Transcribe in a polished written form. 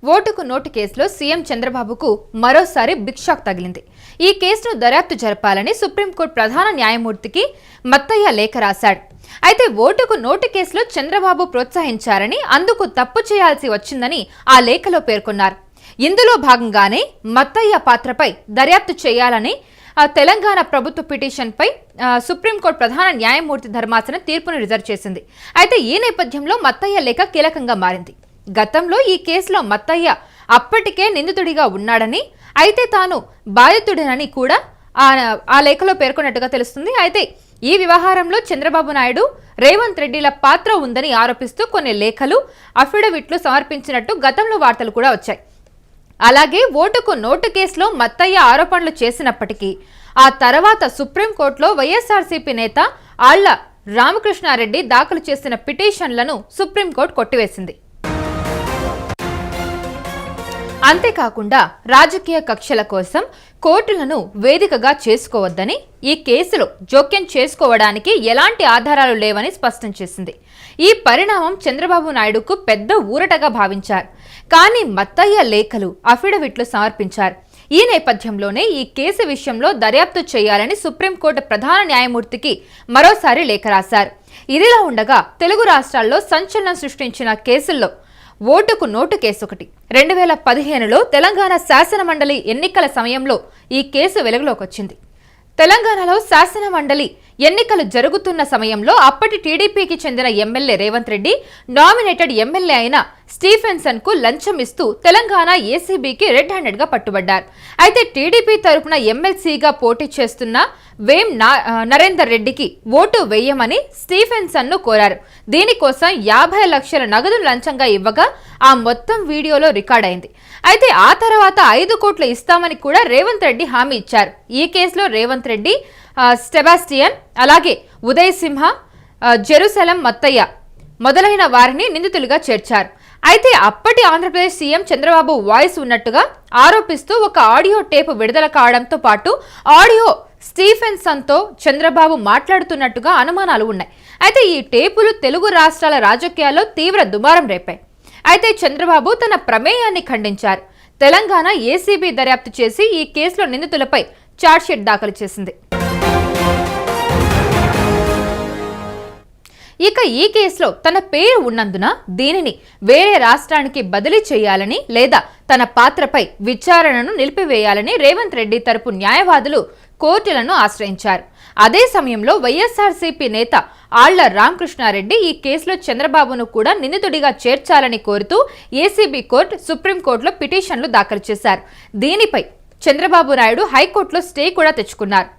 ఓటుకు నోటు కేసులో సీఎం చంద్రబాబుకు మరోసారి బిగ్ షాక్ తగిలింది. ఈ కేసును దర్యాప్తు జరపాలని సుప్రీంకోర్టు ప్రధాన న్యాయమూర్తికి మత్తయ్య లేఖ రాశాడు. అయితే ఓటుకు నోటు కేసులో చంద్రబాబు ప్రోత్సహించారని, అందుకు తప్పు చేయాల్సి వచ్చిందని ఆ లేఖలో పేర్కొన్నారు. ఇందులో భాగంగానే మత్తయ్య పాత్రపై దర్యాప్తు చేయాలని తెలంగాణ ప్రభుత్వ పిటిషన్పై సుప్రీంకోర్టు ప్రధాన న్యాయమూర్తి ధర్మాసనం తీర్పును రిజర్వ్ చేసింది. అయితే ఈ నేపథ్యంలో మత్తయ్య లేఖ కీలకంగా మారింది. గతంలో ఈ కేసులో మత్తయ్య అప్పటికే నిందితుడిగా ఉన్నాడని, అయితే తాను బాధితుడేనని కూడా ఆ లేఖలో పేర్కొన్నట్టుగా తెలుస్తుంది. అయితే ఈ వ్యవహారంలో చంద్రబాబు నాయుడు, రేవంత్ రెడ్డిల పాత్ర ఉందని ఆరోపిస్తూ కొన్ని లేఖలు, అఫిడవిట్లు సమర్పించినట్టు గతంలో వార్తలు కూడా వచ్చాయి. అలాగే ఓటుకు నోటు కేసులో మత్తయ్య ఆరోపణలు చేసినప్పటికీ ఆ తర్వాత సుప్రీంకోర్టులో వైఎస్ఆర్సీపీ నేత ఆళ్ల రామకృష్ణారెడ్డి దాఖలు చేసిన పిటిషన్లను సుప్రీంకోర్టు కొట్టివేసింది. అంతేకాకుండా రాజకీయ కక్షల కోసం కోర్టులను వేదికగా చేసుకోవద్దని, ఈ కేసులో జోక్యం చేసుకోవడానికి ఎలాంటి ఆధారాలు లేవని స్పష్టం చేసింది. ఈ పరిణామం చంద్రబాబు నాయుడుకు పెద్ద ఊరటగా భావించారు. కానీ మత్తయ్య లేఖలు, అఫిడవిట్లు సమర్పించారు. ఈ నేపథ్యంలోనే ఈ కేసు విషయంలో దర్యాప్తు చేయాలని సుప్రీంకోర్టు ప్రధాన న్యాయమూర్తికి మరోసారి లేఖ రాశారు. ఇదిలా ఉండగా తెలుగు రాష్ట్రాల్లో సంచలనం సృష్టించిన కేసుల్లో ఓటుకు నోటు కేసు ఒకటి. 2015లో తెలంగాణ శాసనమండలి ఎన్నికల సమయంలో ఈ కేసు వెలుగులోకి వచ్చింది. తెలంగాణలో శాసనమండలి ఎన్నికలు జరుగుతున్న సమయంలో అప్పటి టీడీపీకి చెందిన MLA Revanth Reddy nominated MLA అయిన స్టీఫెన్సన్ కు లంచం ఇస్తూ తెలంగాణ ఏసీబీకి రెడ్ హ్యాండెడ్ గా పట్టుబడ్డారు. అయితే టీడీపీ తరపున ఎమ్మెల్సీగా పోటీ చేస్తున్న వేం నరేందర్ రెడ్డికి ఓటు వేయమని స్టీఫెన్సన్ ను కోరారు. దీనికోసం 50 లక్షల నగదు లంచంగా ఇవ్వగా ఆ మొత్తం వీడియోలో రికార్డ్ అయింది. అయితే ఆ తర్వాత 5 కోట్లు ఇస్తామని కూడా రేవంత్ రెడ్డి హామీ ఇచ్చారు. ఈ కేసులో రేవంత్ రెడ్డి, సెబాస్టియన్, అలాగే ఉదయ్ సింహ, జెరూసలం మత్తయ్య మొదలైన వారిని నిందితులుగా చేర్చారు. అయితే అప్పటి ఆంధ్రప్రదేశ్ సీఎం చంద్రబాబు వాయిస్ ఉన్నట్టుగా ఆరోపిస్తూ ఒక ఆడియో టేపు విడుదల కావడంతో పాటు ఆడియో స్టీఫెన్సన్తో చంద్రబాబు మాట్లాడుతున్నట్టుగా అనుమానాలు ఉన్నాయి. అయితే ఈ టేపులు తెలుగు రాష్ట్రాల రాజకీయాల్లో తీవ్ర దుమారం రేపాయి. అయితే చంద్రబాబు తన ప్రమేయాన్ని ఖండించారు. తెలంగాణ ఏసీబీ దర్యాప్తు చేసి ఈ కేసులో నిందితులపై ఛార్జ్షీట్ దాఖలు చేసింది. ఇక ఈ కేసులో తన పేరు ఉన్నందున దీనిని వేరే రాష్ట్రానికి బదిలీ చేయాలని, లేదా తన పాత్రపై విచారణను నిలిపివేయాలని రేవంత్ రెడ్డి తరపు న్యాయవాదులు కోర్టులను ఆశ్రయించారు. అదే సమయంలో వైఎస్ఆర్సీపీ నేత ఆళ్ల రామకృష్ణారెడ్డి ఈ కేసులో చంద్రబాబును కూడా నిందితుడిగా చేర్చాలని కోరుతూ ఏసీబీ కోర్టు, సుప్రీంకోర్టులో పిటిషన్లు దాఖలు చేశారు. దీనిపై చంద్రబాబు నాయుడు హైకోర్టులో స్టే కూడా తెచ్చుకున్నారు.